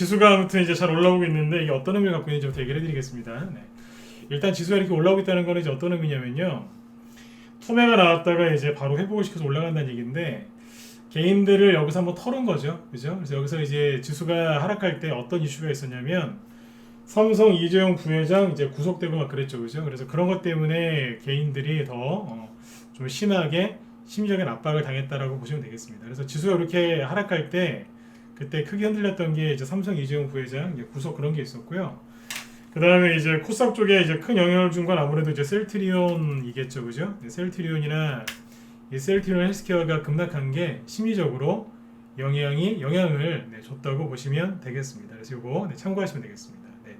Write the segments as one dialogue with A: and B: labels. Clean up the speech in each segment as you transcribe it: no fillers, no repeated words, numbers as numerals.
A: 지수가 아무튼 이제 잘 올라오고 있는데 이게 어떤 의미를 갖고 있는지 좀 얘기를 해드리겠습니다. 네. 일단 지수가 이렇게 올라오고 있다는 거는 이제 어떤 의미냐면요. 투매가 나왔다가 이제 바로 회복을 시켜서 올라간다는 얘기인데 개인들을 여기서 한번 털은 거죠. 그죠? 그래서 여기서 이제 지수가 하락할 때 어떤 이슈가 있었냐면 삼성 이재용 부회장 이제 구속되고 막 그랬죠. 그죠? 그래서 그런 것 때문에 개인들이 더 좀 심하게 심리적인 압박을 당했다라고 보시면 되겠습니다. 그래서 지수가 이렇게 하락할 때 그때 크게 흔들렸던 게 이제 삼성 이재용 부회장 이제 구속 그런 게 있었고요. 그 다음에 이제 코스닥 쪽에 이제 큰 영향을 준 건 아무래도 이제 셀트리온이겠죠, 그죠? 네, 셀트리온이나 이 셀트리온 헬스케어가 급락한 게 심리적으로 영향을 줬다고 보시면 되겠습니다. 그래서 이거 참고하시면 되겠습니다. 네네.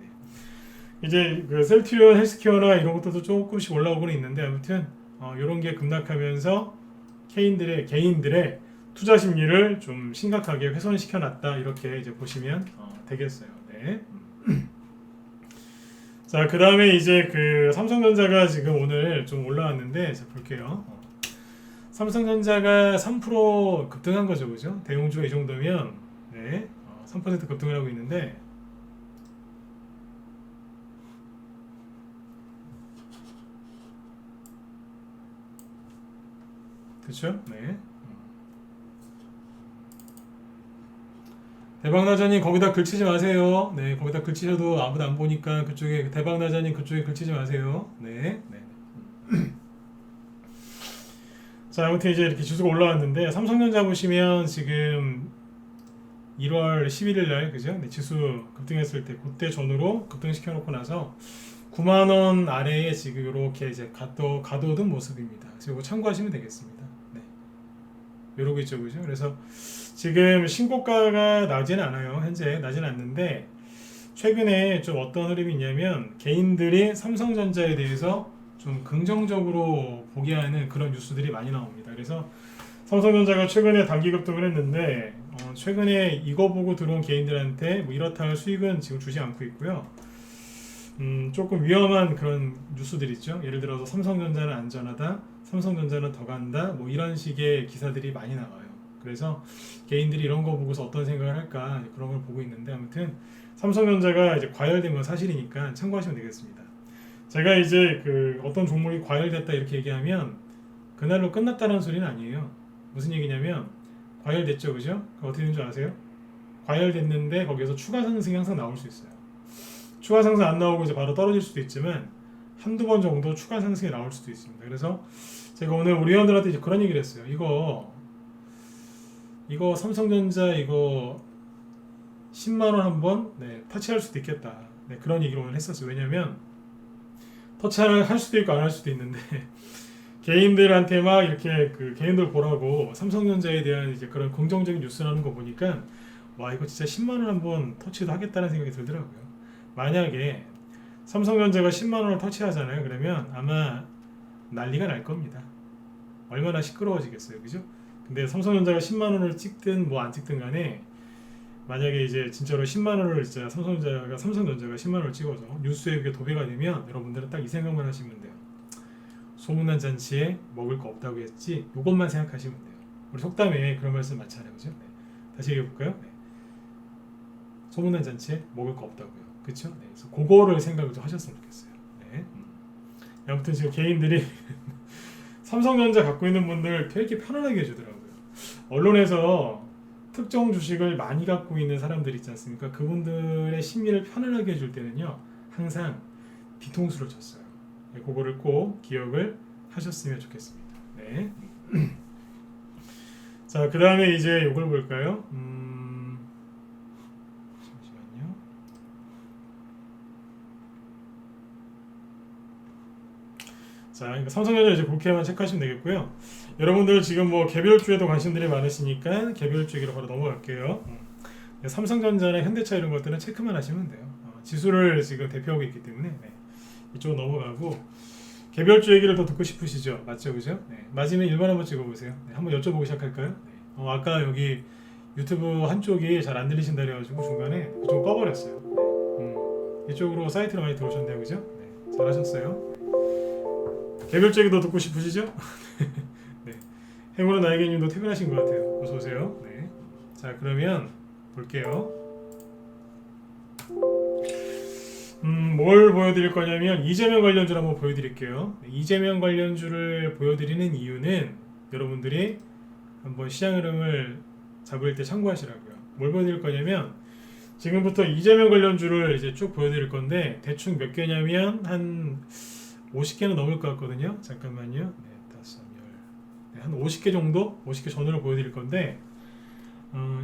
A: 이제 그 셀트리온 헬스케어나 이런 것들도 조금씩 올라오고는 있는데 아무튼 이런 게 급락하면서 개인들의 투자 심리를 좀 심각하게 훼손시켜 놨다 이렇게 이제 보시면 되겠어요. 네. 자, 그 다음에 이제 그 삼성전자가 지금 오늘 좀 올라왔는데, 자, 볼게요. 삼성전자가 3% 급등한 거죠, 그죠? 대형주가 이 정도면, 네, 3% 급등을 하고 있는데, 그쵸? 네. 대박나자님 거기다 글치지 마세요. 네, 거기다 글치셔도 아무도 안 보니까 그쪽에 대박나자님 그쪽에 글치지 마세요. 네, 네. 자, 아무튼 이제 이렇게 지수가 올라왔는데 삼성전자 보시면 지금 1월 11일 날 그죠? 네, 지수 급등했을 때 그때 전후로 급등시켜 놓고 나서 9만 원 아래에 지금 이렇게 이제 가둬둔 모습입니다. 그래서 이거 참고하시면 되겠습니다. 네. 이러고 있죠, 그죠? 그래서 지금 신고가가 나지는 않아요. 현재 나지는 않는데 최근에 좀 어떤 흐름이 있냐면 개인들이 삼성전자에 대해서 좀 긍정적으로 보게 하는 그런 뉴스들이 많이 나옵니다. 그래서 삼성전자가 최근에 단기 급등을 했는데 최근에 이거 보고 들어온 개인들한테 뭐 이렇다 할 수익은 지금 주지 않고 있고요. 조금 위험한 그런 뉴스들 있죠. 예를 들어서 삼성전자는 안전하다, 삼성전자는 더 간다, 뭐 이런 식의 기사들이 많이 나와요. 그래서 개인들이 이런 거 보고서 어떤 생각을 할까 그런 걸 보고 있는데 아무튼 삼성전자가 이제 과열된 건 사실이니까 참고하시면 되겠습니다. 제가 이제 그 어떤 종목이 과열됐다 이렇게 얘기하면 그날로 끝났다는 소리는 아니에요. 무슨 얘기냐면 과열됐죠, 그죠? 어떻게 된 줄 아세요? 과열됐는데 거기서 추가 상승이 항상 나올 수 있어요. 추가 상승 안 나오고 이제 바로 떨어질 수도 있지만 한두 번 정도 추가 상승이 나올 수도 있습니다. 그래서 제가 오늘 우리 회원들한테 이제 그런 얘기를 했어요. 이거 삼성전자 이거 10만 원 한번 터치할 수도 있겠다. 그런 얘기를 오늘 했었어요. 왜냐면 터치할 수도 있고 안 할 수도 있는데 개인들한테 막 이렇게 그 개인들 보라고 삼성전자에 대한 이제 그런 긍정적인 뉴스 나오는 거 보니까 와 이거 진짜 10만 원 한번 터치도 하겠다는 생각이 들더라고요. 만약에 삼성전자가 10만 원을 터치하잖아요. 그러면 아마 난리가 날 겁니다. 얼마나 시끄러워지겠어요, 그죠? 근데 삼성전자가 10만 원을 찍든 뭐 안 찍든 간에 만약에 이제 진짜로 10만 원을 진짜 삼성전자가 10만 원을 찍어서 뉴스에 그게 도배가 되면 여러분들은 딱 이 생각만 하시면 돼요. 소문난 잔치에 먹을 거 없다고 했지. 이것만 생각하시면 돼요. 우리 속담에 그런 말씀 많잖아요, 그죠? 네. 다시 얘기해 볼까요? 네. 소문난 잔치에 먹을 거 없다고요, 그렇죠? 네. 그래서 그거를 생각을 좀 하셨으면 좋겠어요. 네. 아무튼 지금 개인들이 삼성전자 갖고 있는 분들 되게 편안하게 해주더라고요. 언론에서 특정 주식을 많이 갖고 있는 사람들 있지 않습니까? 그분들의 심리를 편안하게 해줄 때는요 항상 뒤통수를 쳤어요. 네, 그거를 꼭 기억을 하셨으면 좋겠습니다. 네. 자, 그 다음에 이제 이걸 볼까요? 잠시만요. 자, 그러니까 삼성전자 이제 그렇게만 체크하시면 되겠고요. 여러분들 지금 뭐 개별주에도 관심들이 많으시니까 개별주 얘기로 바로 넘어갈게요. 삼성전자나 현대차 이런 것들은 체크만 하시면 돼요. 지수를 지금 대표하고 있기 때문에 이쪽 넘어가고 개별주 얘기를 더 듣고 싶으시죠? 맞죠, 그죠? 맞으면 1번 한번 찍어보세요. 한번 여쭤보고 시작할까요? 아까 여기 유튜브 한쪽이 잘 안 들리신다 그래가지고 중간에 그쪽 꺼버렸어요. 이쪽으로 사이트로 많이 들어오셨네요, 그죠? 잘하셨어요. 개별주 얘기 더 듣고 싶으시죠? 행운은 나에게님도 퇴근하신 것 같아요. 어서 오세요. 자, 그러면 볼게요. 뭘 보여드릴 거냐면 이재명 관련주를 한번 보여드릴게요. 이재명 관련주를 보여드리는 이유는 여러분들이 한번 시장 흐름을 잡을 때 참고하시라고요. 뭘 보여드릴 거냐면 지금부터 이재명 관련주를 이제 쭉 보여드릴 건데 대충 몇 개냐면 한 50개는 넘을 것 같거든요. 잠깐만요. 네, 5, 10, 네, 한 50개 정도? 50개 전후를 보여드릴 건데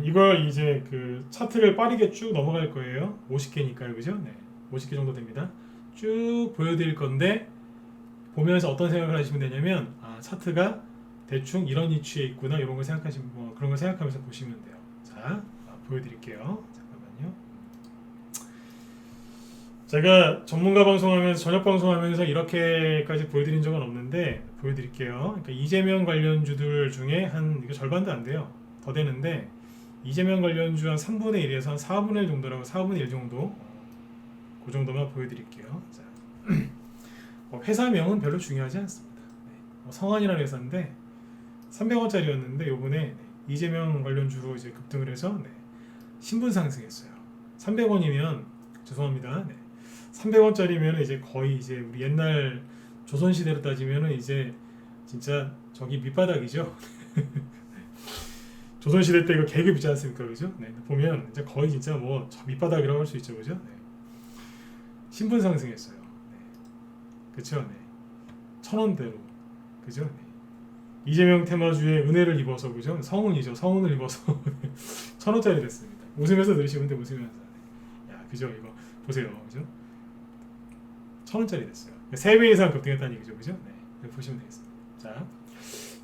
A: 이걸 이제 그 차트를 빠르게 쭉 넘어갈 거예요. 50개니까요. 그죠? 네. 50개 정도 됩니다. 쭉 보여드릴 건데 보면서 어떤 생각을 하시면 되냐면 차트가 대충 이런 위치에 있구나 이런 걸 생각하시면 그런 걸 생각하면서 보시면 돼요. 자, 보여드릴게요. 잠깐만요. 제가 전문가 방송하면서 저녁 방송하면서 이렇게까지 보여드린 적은 없는데 보여드릴게요. 그러니까 이재명 관련주들 중에 한 이거 절반도 안 돼요. 더 되는데 이재명 관련주 한 3분의 1에서 한 4분의 1 정도라고 4분의 1 정도 그 정도만 보여드릴게요. 자, 회사명은 별로 중요하지 않습니다. 성한이라는 회사인데 300원짜리였는데 요번에 이재명 관련주로 이제 급등을 해서 신분 상승했어요. 300원이면 죄송합니다. 300원짜리면 이제 거의 이제 우리 옛날 조선시대로 따지면 이제 진짜 저기 밑바닥이죠. 조선시대 때 이거 계급이지 않습니까? 그죠? 네, 보면 이제 거의 진짜 뭐 밑바닥이라고 할 수 있죠. 그죠? 네. 신분 상승했어요. 네. 그쵸? 네. 1,000원대로. 그죠? 네. 이재명 테마주에 은혜를 입어서, 그죠? 성운이죠. 성운을 입어서 1,000원짜리 됐습니다. 웃으면서 들으시면 돼, 웃으면서. 네. 야, 그죠? 이거 보세요. 그죠? 1,000원짜리 됐어요. 3배 이상 급등했다는 얘기죠. 그죠? 네. 보시면 되겠습니다. 자.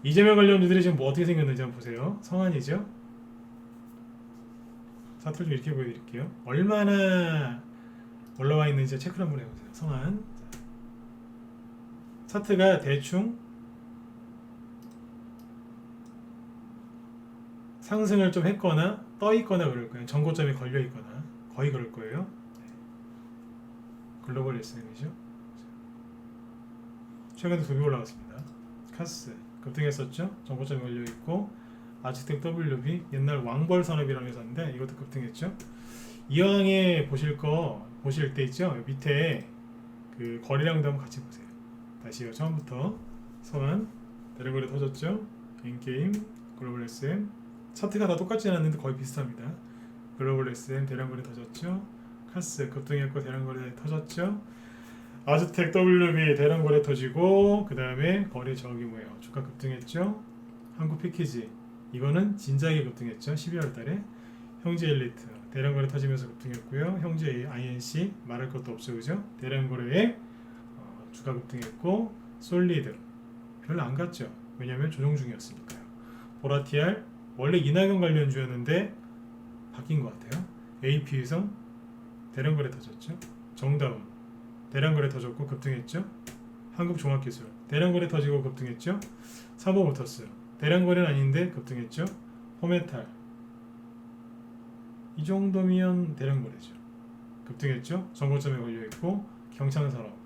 A: 이재명 관련주들이 지금 뭐 어떻게 생겼는지 한번 보세요. 성한이죠. 차트를 좀 이렇게 보여드릴게요. 얼마나 올라와 있는지 체크를 한번 해보세요. 성한. 차트가 대충 상승을 좀 했거나 떠 있거나 그럴 거예요. 전고점이 걸려 있거나 거의 그럴 거예요. 글로벌 SM이죠. 최근에 2배 올라갔습니다. 카스 급등했었죠. 정보점이 걸려 있고 아즈텍 WB 옛날 왕벌 산업이라는 회사인데 이것도 급등했죠. 이왕에 보실 때 있죠. 밑에 그 거래량도 한번 같이 보세요. 다시요. 처음부터 성한 대량거래 터졌죠. 엔게임 글로벌 SM 차트가 다 똑같지 않았는데 거의 비슷합니다. 글로벌 SM 대량거래 터졌죠. 카스 급등했고 대량거래 터졌죠. 아즈텍 WB 대량거래 터지고 그 다음에 거래 저기 뭐예요? 주가 급등했죠. 한국 패키지 이거는 진작에 급등했죠. 12월 달에 형제 엘리트 대량거래 터지면서 급등했고요. 형제 INC 말할 것도 없죠. 그죠? 대량거래에 주가 급등했고 솔리드 별로 안 갔죠. 왜냐하면 조정 중이었으니까요. 보라티알 원래 이낙연 관련주였는데 바뀐 것 같아요. AP위성 대량거래 터졌죠. 정다운 대량거래 터졌고 급등했죠. 한국종합기술 대량거래 터지고 급등했죠. 삼보모터스 대량거래는 아닌데 급등했죠. 포메탈 이 정도면 대량거래죠. 급등했죠. 정고점에 걸려있고 경창산업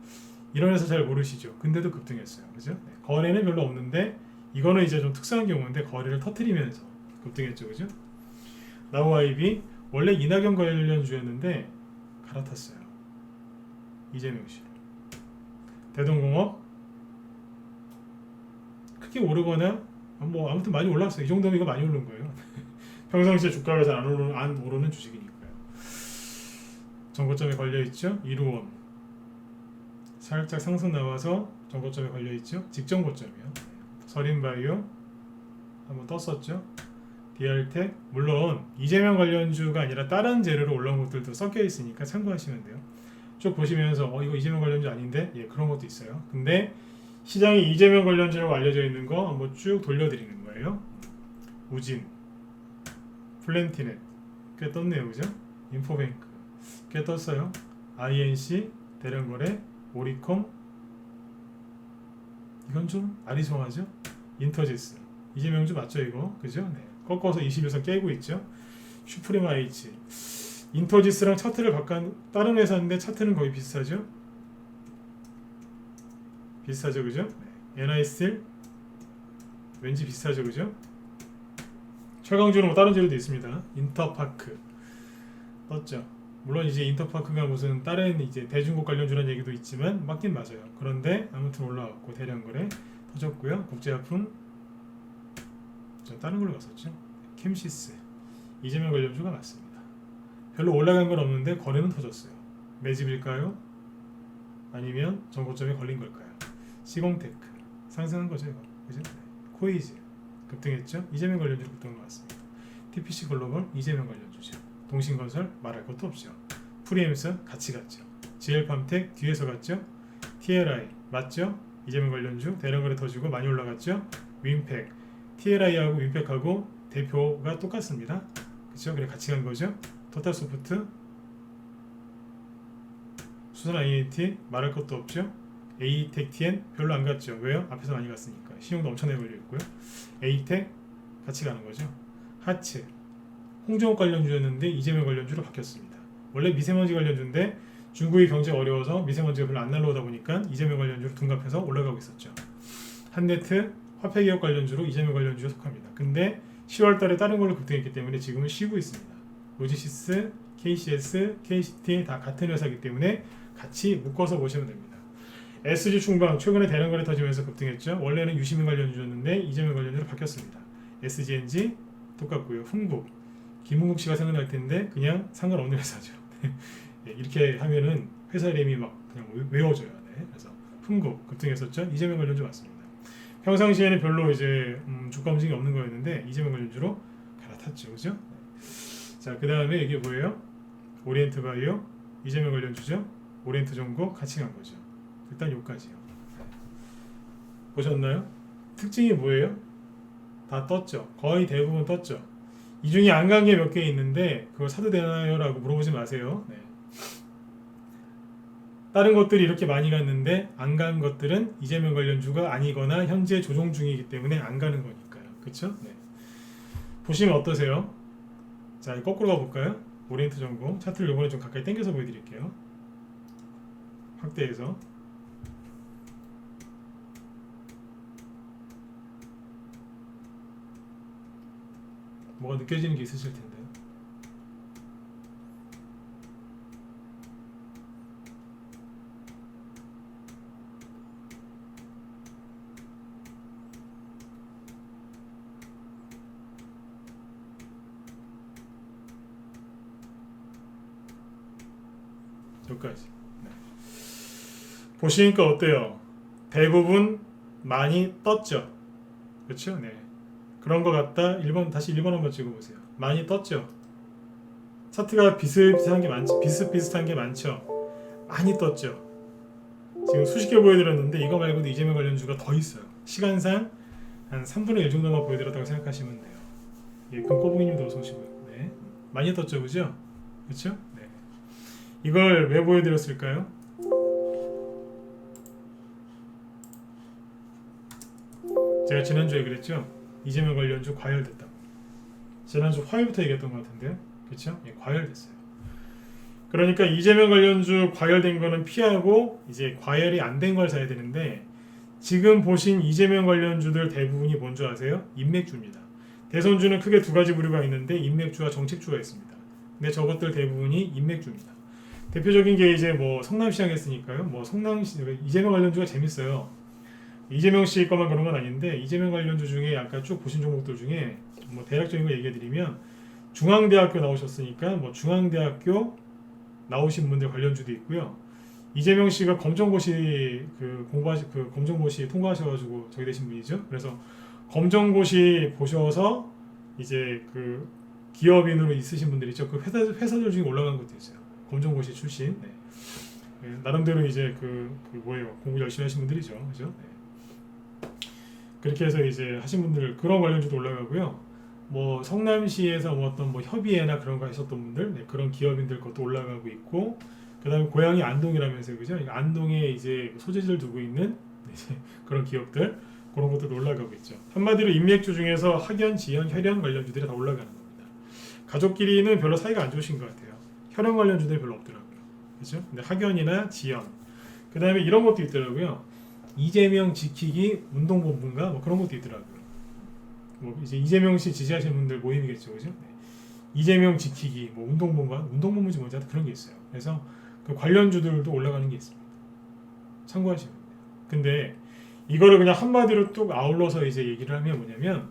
A: 이런 회사 잘 모르시죠. 근데도 급등했어요. 그죠? 네. 거래는 별로 없는데 이거는 이제 좀 특수한 경우인데 거래를 터트리면서 급등했죠. 그죠? 나우아이비 원래 이낙연 관련주였는데 갈아탔어요. 이재명 씨. 대동공업 크게 오르거나 뭐 아무튼 많이 올랐어요. 이 정도면 이거 많이 오른 거예요. 평상시에 주가가 잘 안 오르는 주식이니까요. 정고점에 걸려 있죠. 이루원 살짝 상승 나와서 정고점에 걸려 있죠. 직전 고점이요. 서린바이오 한번 떴었죠. 디알텍 물론 이재명 관련주가 아니라 다른 재료로 올라온 것들도 섞여 있으니까 참고하시면 돼요. 쭉 보시면서 이거 이재명 관련주 아닌데 그런 것도 있어요. 근데 시장이 이재명 관련주라고 알려져 있는 거 한번 쭉 돌려드리는 거예요. 우진, 플랜티넷 꽤 떴네요. 그죠? 인포뱅크 꽤 떴어요. INC, 대량거래, 오리콤 이건 좀 아리송하죠? 인터지스 이재명주 맞죠 이거? 그죠? 네. 꺾어서 21선 깨고 있죠. 슈프림 IH 인터지스랑 차트를 바꾼 다른 회사인데 차트는 거의 비슷하죠. 비슷하죠. 그죠? 네. NI스틸 왠지 비슷하죠. 그죠? 최강주는 뭐 다른 재료도 있습니다. 인터파크 떴죠. 물론 이제 인터파크가 무슨 다른 이제 대중국 관련주라는 얘기도 있지만 맞긴 맞아요. 그런데 아무튼 올라왔고 대량거래 터졌고요. 국제화품 저 다른 걸로 갔었죠. 캠시스 이재명 관련주가 맞습니다. 별로 올라간 건 없는데 거래는 터졌어요. 매집일까요? 아니면 전고점에 걸린 걸까요? 시공테크 상승한 거죠 이거. 그죠? 네. 코이즈 급등했죠. 이재명 관련주로 급등한 것 같습니다. TPC 글로벌 이재명 관련주죠. 동신건설 말할 것도 없죠. 프리엠스 같이 갔죠. GL팜텍 뒤에서 갔죠. TLI 맞죠? 이재명 관련주 대량거래 터지고 많이 올라갔죠. 윈팩 TLI하고 윈팩하고 대표가 똑같습니다. 그렇죠? 그래 같이 간 거죠. 토탈소프트 수산 INT 말할 것도 없죠. ATEC-TN 별로 안 갔죠. 왜요? 앞에서 많이 갔으니까. 신용도 엄청나게 걸려 있고요. ATEC 같이 가는 거죠. 하츠 홍정욱 관련주였는데 이재명 관련주로 바뀌었습니다. 원래 미세먼지 관련주인데 중국이 경제 어려워서 미세먼지가 별로 안 날라오다 보니까 이재명 관련주로 둔갑해서 올라가고 있었죠. 한네트 화폐기업 관련주로 이재명 관련주에 속합니다. 근데 10월 달에 다른 걸로 급등했기 때문에 지금은 쉬고 있습니다. 로지시스, KCS, KCT 다 같은 회사이기 때문에 같이 묶어서 보시면 됩니다. SG 충방 최근에 대량거래 터지면서 급등했죠. 원래는 유시민 관련주였는데 이재명 관련주로 바뀌었습니다. SGNG 똑같고요. 흥국 김흥국 씨가 생각날 텐데 그냥 상관없는 회사죠. 네, 이렇게 하면은 회사 이름이 막 그냥 외워져요. 네, 그래서 흥국 급등했었죠. 이재명 관련주 맞습니다. 평상시에는 별로 이제 주가 움직임이 없는 거였는데 이재명 관련주로 갈아탔죠, 그죠? 네. 자, 그 다음에 이게 뭐예요? 오리엔트 바이오 이재명 관련주죠. 오리엔트 정보 같이 간 거죠. 일단 여기까지요. 네. 보셨나요? 특징이 뭐예요? 다 떴죠. 거의 대부분 떴죠. 이 중에 안 간 게 몇 개 있는데 그걸 사도 되나요? 라고 물어보지 마세요. 네. 다른 것들이 이렇게 많이 갔는데 안 간 것들은 이재명 관련주가 아니거나 현재 조정 중이기 때문에 안 가는 거니까요. 그렇죠? 네. 보시면 어떠세요? 자, 거꾸로 가볼까요? 오리엔트 전공 차트를 이번에 좀 가까이 당겨서 보여드릴게요. 확대해서 뭐가 느껴지는 게 있으실 텐데. 여기까지. 네. 보시니까 어때요? 대부분 많이 떴죠. 그렇죠? 네. 그런 것 같다. 1번 다시 1번 한번 찍어보세요. 많이 떴죠. 차트가 비슷비슷한 게 많죠. 비슷비슷한 게 많죠. 많이 떴죠. 지금 수십 개 보여드렸는데 이거 말고도 이재명 관련주가 더 있어요. 시간상 한 3분의 1 정도만 보여드렸다고 생각하시면 돼요. 예, 금꼬부기님도 어서 오시고요. 네. 많이 떴죠, 그죠? 그렇죠? 네. 이걸 왜 보여드렸을까요? 제가 지난주에 그랬죠. 이재명 관련주 과열됐다고. 지난주 화요일부터 얘기했던 것 같은데요. 그렇죠? 예, 과열됐어요. 그러니까 이재명 관련주 과열된 거는 피하고 이제 과열이 안 된 걸 사야 되는데 지금 보신 이재명 관련주들 대부분이 뭔 줄 아세요? 인맥주입니다. 대선주는 크게 두 가지 부류가 있는데 인맥주와 정책주가 있습니다. 근데 저것들 대부분이 인맥주입니다. 대표적인 게 이제 뭐 성남시장 했으니까요. 뭐 성남시 이재명 관련주가 재밌어요. 이재명 씨 것만 그런 건 아닌데 이재명 관련주 중에 아까 쭉 보신 종목들 중에 뭐 대략적인 거 얘기해드리면 중앙대학교 나오셨으니까 뭐 중앙대학교 나오신 분들 관련주도 있고요. 이재명 씨가 검정고시 검정고시 통과하셔가지고 저기 되신 분이죠. 그래서 검정고시 보셔서 이제 그 기업인으로 있으신 분들 있죠. 그 회사들 중에 올라간 것도 있어요. 검정고시 출신. 네. 네, 나름대로 이제 뭐예요? 공부 열심히 하신 분들이죠, 그죠? 네. 그렇게 해서 이제 하신 분들 그런 관련주도 올라가고요. 뭐 성남시에서 뭐 어떤 뭐 협의회나 그런 거 하셨던 분들, 네, 그런 기업인들 것도 올라가고 있고, 그다음에 고향이 안동이라면서요, 그죠? 안동에 이제 소재지를 두고 있는 이제 그런 기업들 그런 것들도 올라가고 있죠. 한마디로 인맥주 중에서 학연, 지연, 혈연 관련주들이 다 올라가는 겁니다. 가족끼리는 별로 사이가 안 좋으신 것 같아요. 혈연 관련주들이 별로 없더라고요, 그죠? 근데 학연이나 지연, 그다음에 이런 것도 있더라고요. 이재명 지키기 운동본부인가 뭐 그런 것도 있더라고요. 뭐 이제 이재명 씨 지지하시는 분들 모임이겠죠, 그죠? 네. 이재명 지키기, 뭐 운동본부인지 뭔지 하여튼 그런 게 있어요. 그래서 그 관련주들도 올라가는 게 있습니다. 참고하시면 돼요. 근데 이거를 그냥 한마디로 뚝 아울러서 이제 얘기를 하면 뭐냐면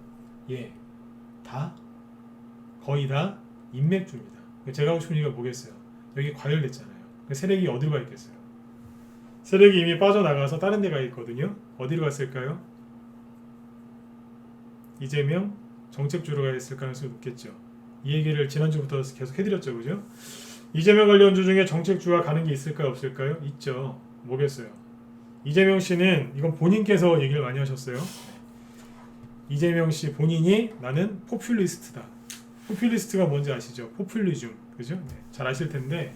A: 다 거의 다 인맥주입니다. 제가 하고 싶은 얘기가 뭐겠어요? 여기 과열됐잖아요. 세력이 어디로 가 있겠어요? 세력이 이미 빠져나가서 다른 데 가 있거든요. 어디로 갔을까요? 이재명 정책주로 가 있을 가능성이 높겠죠. 이 얘기를 지난주부터 계속 해드렸죠. 그죠? 이재명 관련주 중에 정책주가 가는 게 있을까요? 없을까요? 있죠. 뭐겠어요? 이재명 씨는 이건 본인께서 얘기를 많이 하셨어요. 이재명 씨 본인이 나는 포퓰리스트다. 포퓰리스트가 뭔지 아시죠? 포퓰리즘. 그죠? 네, 잘 아실 텐데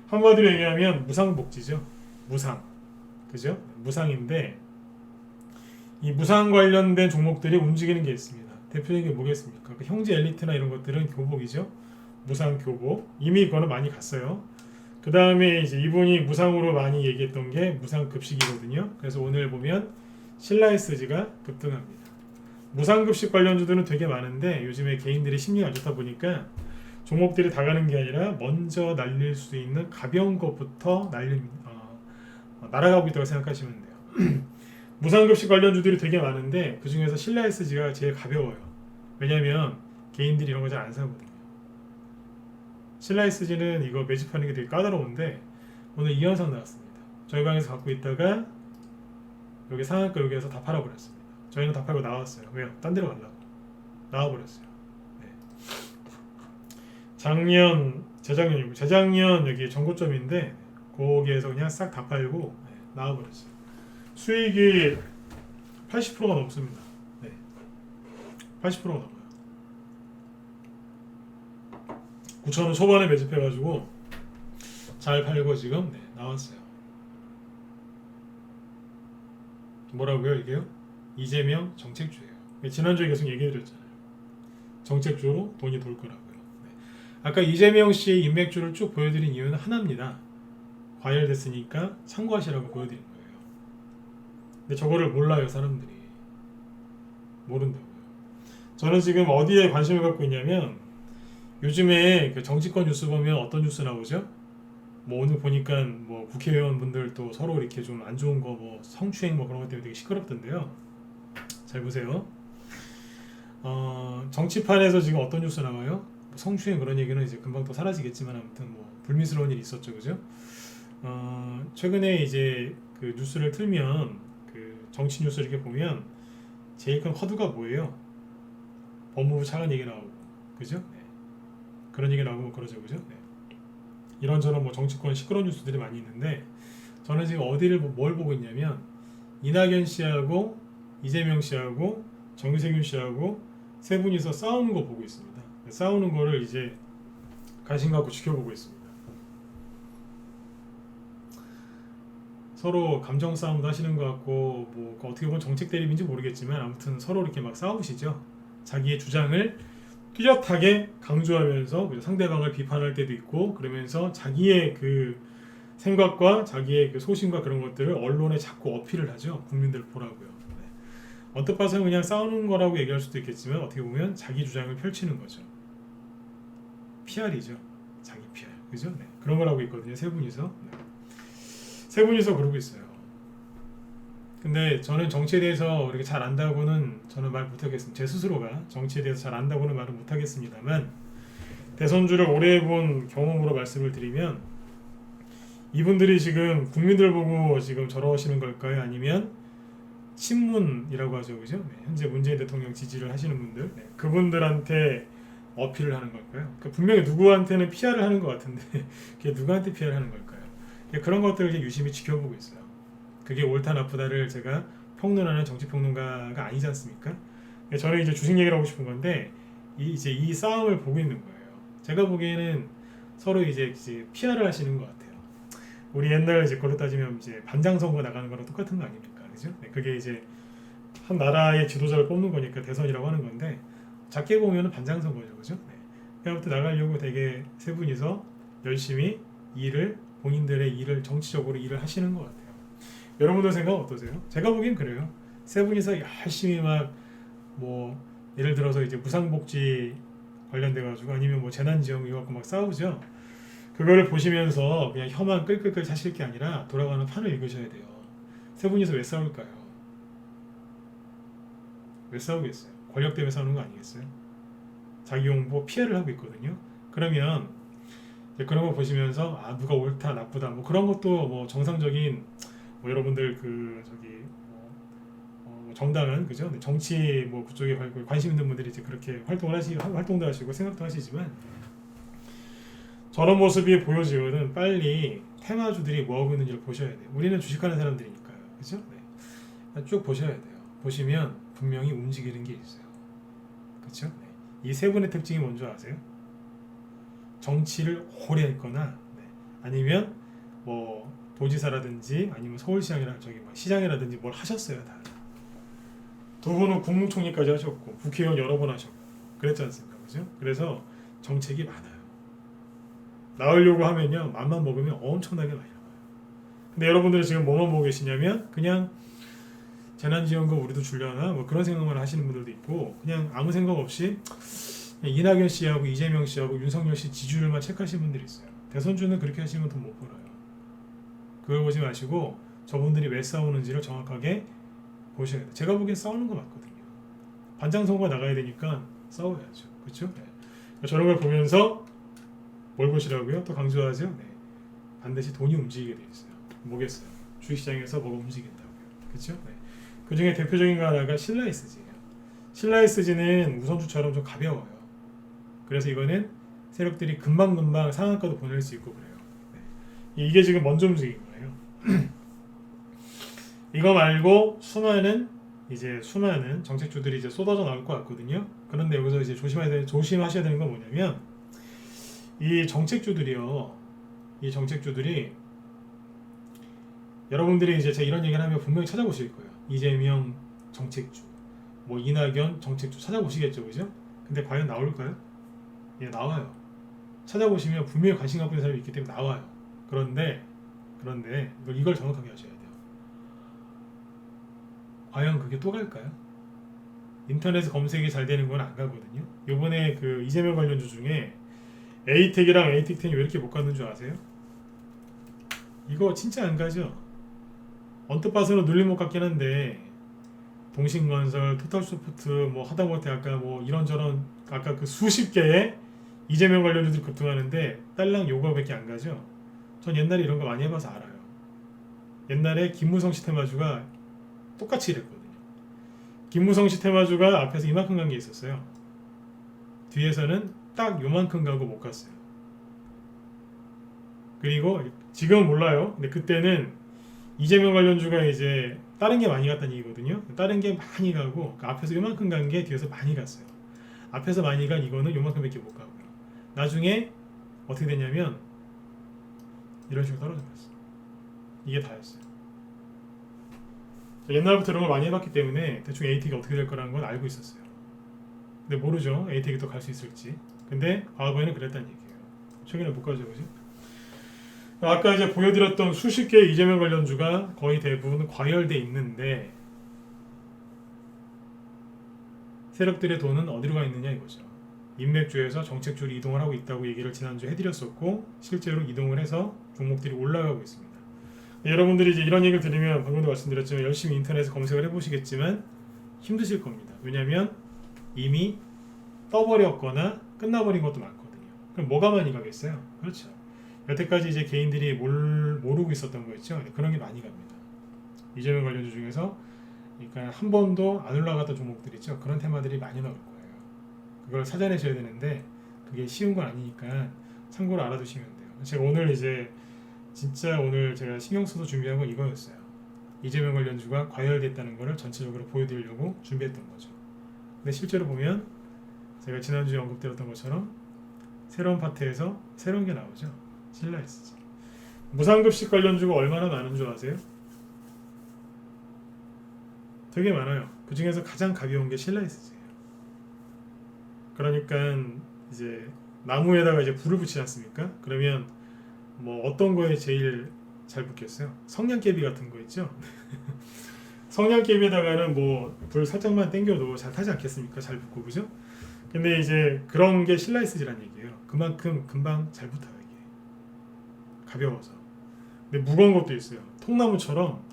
A: 한마디로 얘기하면 무상복지죠. 무상. 그죠? 무상인데 이 무상 관련된 종목들이 움직이는 게 있습니다. 대표적인 게 뭐겠습니까? 그 형제 엘리트나 이런 것들은 교복이죠. 무상 교복. 이미 그거는 많이 갔어요. 그 다음에 이제 이분이 무상으로 많이 얘기했던 게 무상 급식이거든요. 그래서 오늘 보면 신라에스지가 급등합니다. 무상 급식 관련주들은 되게 많은데 요즘에 개인들이 심리가 안 좋다 보니까 종목들이 다 가는 게 아니라 먼저 날릴 수 있는 가벼운 것부터 날아가고 있다고 생각하시면 돼요. 무상급식 관련주들이 되게 많은데 그 중에서 신라SG가 제일 가벼워요. 왜냐하면 개인들이 이런 거 잘 안 사거든요. 신라SG는 이거 매집하는 게 되게 까다로운데 오늘 이 현상 나왔습니다. 저희 방에서 갖고 있다가 여기 상한가 여기에서 다 팔아버렸습니다. 저희는 다 팔고 나왔어요. 왜요? 딴 데로 가려고. 나와버렸어요. 네. 재작년 여기 전고점인데 거기에서 그냥 싹 다 팔고 나와버렸어요. 수익이 80%가 넘습니다. 네. 80%가 넘어요. 9,000원 초반에 매집해가지고 잘 팔고 지금 나왔어요. 뭐라고요 이게요? 이재명 정책주예요. 지난주에 계속 얘기해드렸잖아요. 정책주로 돈이 돌 거라고요. 네. 아까 이재명 씨의 인맥주를 쭉 보여드린 이유는 하나입니다. 과열됐으니까 참고하시라고 보여드린 거예요. 근데 저거를 몰라요 사람들이. 모른다고요. 저는 지금 어디에 관심을 갖고 있냐면 요즘에 그 정치권 뉴스 보면 어떤 뉴스 나오죠? 뭐 오늘 보니까 뭐 국회의원분들 또 서로 이렇게 좀 안 좋은 거 뭐 성추행 뭐 그런 것 때문에 되게 시끄럽던데요. 잘 보세요. 정치판에서 지금 어떤 뉴스 나와요? 뭐 성추행 그런 얘기는 이제 금방 또 사라지겠지만 아무튼 뭐 불미스러운 일이 있었죠, 그죠? 최근에 이제 그 뉴스를 틀면 그 정치 뉴스 이렇게 보면 제일 큰 화두가 뭐예요? 법무부 차관 얘기 나오고, 그죠? 네. 그런 얘기 나오고 그러죠, 그죠? 네. 이런저런 뭐 정치권 시끄러운 뉴스들이 많이 있는데 저는 지금 뭘 보고 있냐면 이낙연 씨하고 이재명 씨하고 정세균 씨하고 세 분이서 싸우는 거 보고 있습니다. 싸우는 거를 이제 관심 갖고 지켜보고 있습니다. 서로 감정 싸움도 하시는 것 같고 뭐 어떻게 보면 정책 대립인지 모르겠지만 아무튼 서로 이렇게 막 싸우시죠. 자기의 주장을 뚜렷하게 강조하면서 상대방을 비판할 때도 있고 그러면서 자기의 그 생각과 자기의 그 소신과 그런 것들을 언론에 자꾸 어필을 하죠. 국민들 보라고요. 네. 언뜻 봐서는 그냥 싸우는 거라고 얘기할 수도 있겠지만 어떻게 보면 자기 주장을 펼치는 거죠. PR이죠. 자기 PR. 그죠? 네. 그런 걸 하고 있거든요. 세 분이서. 네. 세 분이서 그러고 있어요. 근데 저는 정치에 대해서 이렇게 잘 안다고는 저는 말 못하겠습니다. 제 스스로가 정치에 대해서 잘 안다고는 말을 못하겠습니다만 대선주를 오래 해본 경험으로 말씀을 드리면 이분들이 지금 국민들 보고 지금 저러시는 걸까요? 아니면 친문이라고 하죠, 그죠? 네, 현재 문재인 대통령 지지를 하시는 분들, 네, 그분들한테 어필을 하는 걸까요? 그러니까 분명히 누구한테는 PR을 하는 것 같은데 그게 누구한테 PR을 하는 걸까요? 그런 것들을 유심히 지켜보고 있어요. 그게 옳다 나쁘다를 제가 평론하는 정치평론가가 아니지 않습니까? 저는 이제 주식 얘기를 하고 싶은 건데 이제 이 싸움을 보고 있는 거예요. 제가 보기에는 서로 이제 PR을 하시는 것 같아요. 우리 옛날 이제 걸로 따지면 이제 반장 선거 나가는 거랑 똑같은 거 아닙니까, 그죠? 네, 그게 이제 한 나라의 지도자를 뽑는 거니까 대선이라고 하는 건데 작게 보면은 반장 선거죠, 그죠? 네. 그때부터 나가려고 되게 세 분이서 열심히 본인들의 일을 정치적으로 일을 하시는 것 같아요. 여러분들 생각 어떠세요? 제가 보기엔 그래요. 세 분이서 열심히 막 뭐 예를 들어서 이제 무상복지 관련돼가지고 아니면 뭐 재난지원금 이거 갖고 막 싸우죠. 그거를 보시면서 그냥 혀만 끌끌끌 차실 게 아니라 돌아가는 판을 읽으셔야 돼요. 세 분이서 왜 싸울까요? 왜 싸우겠어요? 권력 때문에 싸우는 거 아니겠어요? 자기 용보 피해를 하고 있거든요. 그러면 이제 그런 거 보시면서 아 누가 옳다 나쁘다 뭐 그런 것도 뭐 정상적인 뭐 여러분들 그 저기 뭐 정당은 그죠? 정치 뭐 그쪽에 관심 있는 분들이 이제 그렇게 활동도 하시고 생각도 하시지만 저런 모습이 보여지거든 빨리 테마주들이 뭐 하고 있는지를 보셔야 돼요. 우리는 주식하는 사람들이니까요, 그죠? 네. 쭉 보셔야 돼요. 보시면 분명히 움직이는 게 있어요, 그렇죠? 네. 이 세 분의 특징이 뭔지 아세요? 정치를 오래 했거나 네. 아니면 뭐 도지사라든지 아니면 서울시장이라 저기 뭐 시장이라든지 뭘 하셨어요 다. 두 분은 국무총리까지 하셨고 국회의원 여러 번 하셨고 그랬지 않습니까, 그죠? 그래서 정책이 많아요. 나오려고 하면요 맘만 먹으면 엄청나게 많이 나와요. 근데 여러분들이 지금 뭐만 보고 계시냐면 그냥 재난지원금 우리도 주려나 뭐 그런 생각만 하시는 분들도 있고 그냥 아무 생각 없이 이낙연 씨하고 이재명 씨하고 윤석열 씨 지지율만 체크하시는 분들이 있어요. 대선주는 그렇게 하시면 돈 못 벌어요. 그걸 보지 마시고 저분들이 왜 싸우는지를 정확하게 보셔야 돼요. 제가 보기엔 싸우는 거 맞거든요. 반장선거가 나가야 되니까 싸워야죠. 그렇죠? 네. 저런 걸 보면서 뭘 보시라고요? 또 강조하죠? 네. 반드시 돈이 움직이게 돼 있어요. 뭐겠어요? 주식시장에서 뭐가 움직인다고요. 그렇죠? 네. 그 중에 대표적인 거 하나가 신라이스지예요. 신라이스지는 우선주처럼 좀 가벼워요. 그래서 이거는 세력들이 금방금방 상한가도 보낼 수 있고 그래요. 네. 이게 지금 먼저 움직인 거예요. 이거 말고 수많은 정책주들이 이제 쏟아져 나올 것 같거든요. 그런데 여기서 이제 조심하셔야 되는 건 뭐냐면 이 정책주들이 여러분들이 이제 제가 이런 얘기를 하면 분명히 찾아보실 거예요. 이재명 정책주, 뭐 이낙연 정책주 찾아보시겠죠, 그죠? 근데 과연 나올까요? 예, 나와요. 찾아보시면 분명히 관심 갖고 있는 사람이 있기 때문에 나와요. 그런데 이걸 정확하게 하셔야 돼요. 과연 그게 또 갈까요? 인터넷 검색이 잘 되는 건 안 가거든요. 요번에 그 이재명 관련주 중에 에이텍이랑 에이텍10이 왜 이렇게 못 가는 줄 아세요? 이거 진짜 안 가죠? 언뜻 봐서는 눌림 못 같긴 한데 동신건설, 토탈소프트 뭐 하다못해 아까 뭐 이런저런 아까 그 수십 개의 이재명 관련주들 급등하는데 딸랑 요거밖에 안 가죠? 전 옛날에 이런 거 많이 해봐서 알아요. 옛날에 김무성 씨 테마주가 똑같이 이랬거든요. 김무성 씨 테마주가 앞에서 이만큼 간 게 있었어요. 뒤에서는 딱 요만큼 가고 못 갔어요. 그리고 지금은 몰라요. 근데 그때는 이재명 관련주가 이제 다른 게 많이 갔다는 얘기거든요. 다른 게 많이 가고 그 앞에서 요만큼 간 게 뒤에서 많이 갔어요. 앞에서 많이 간 이거는 요만큼밖에 못 가고요. 나중에 어떻게 됐냐면 이런 식으로 떨어져 버렸어요. 이게 다였어요. 옛날부터 이런 걸 많이 해봤기 때문에 대충 에이텍이 어떻게 될 거라는 건 알고 있었어요. 근데 모르죠. 에이텍이 또 갈 수 있을지. 근데 과거에는 그랬다는 얘기예요. 최근에 못 가죠, 그지? 아까 이제 보여드렸던 수십 개의 이재명 관련주가 거의 대부분 과열돼 있는데 세력들의 돈은 어디로 가 있느냐 이거죠. 인맥주에서 정책주로 이동을 하고 있다고 얘기를 지난주에 해드렸었고 실제로 이동을 해서 종목들이 올라가고 있습니다. 여러분들이 이제 이런 얘기를 들으면 방금도 말씀드렸지만 열심히 인터넷에 검색을 해보시겠지만 힘드실 겁니다. 왜냐하면 이미 떠버렸거나 끝나버린 것도 많거든요. 그럼 뭐가 많이 가겠어요? 그렇죠. 여태까지 이제 개인들이 모르고 있었던 거 있죠. 그런 게 많이 갑니다. 이재명 관련주 중에서 그러니까 한 번도 안 올라갔던 종목들 있죠. 그런 테마들이 많이 나올 거예요. 그걸 찾아내셔야 되는데 그게 쉬운 건 아니니까 참고로 알아두시면 돼요. 제가 오늘 제가 신경 써서 준비한 건 이거였어요. 이재명 관련주가 과열됐다는 것을 전체적으로 보여드리려고 준비했던 거죠. 근데 실제로 보면 제가 지난주에 언급드렸던 것처럼 새로운 파트에서 새로운 게 나오죠. 신라이스지. 무상급식 관련주가 얼마나 많은 줄 아세요? 되게 많아요. 그 중에서 가장 가벼운 게 신라이스지예요. 그러니까 이제 나무에다가 이제 불을 붙이지 않습니까? 그러면 뭐 어떤 거에 제일 잘 붙겠어요? 성냥개비 같은 거 있죠? 성냥개비에다가는 뭐 불 살짝만 당겨도 잘 타지 않겠습니까? 잘 붙고, 그죠? 근데 이제 그런 게 실라이스지란 얘기예요. 그만큼 금방 잘 붙어요 이게. 가벼워서. 근데 무거운 것도 있어요. 통나무처럼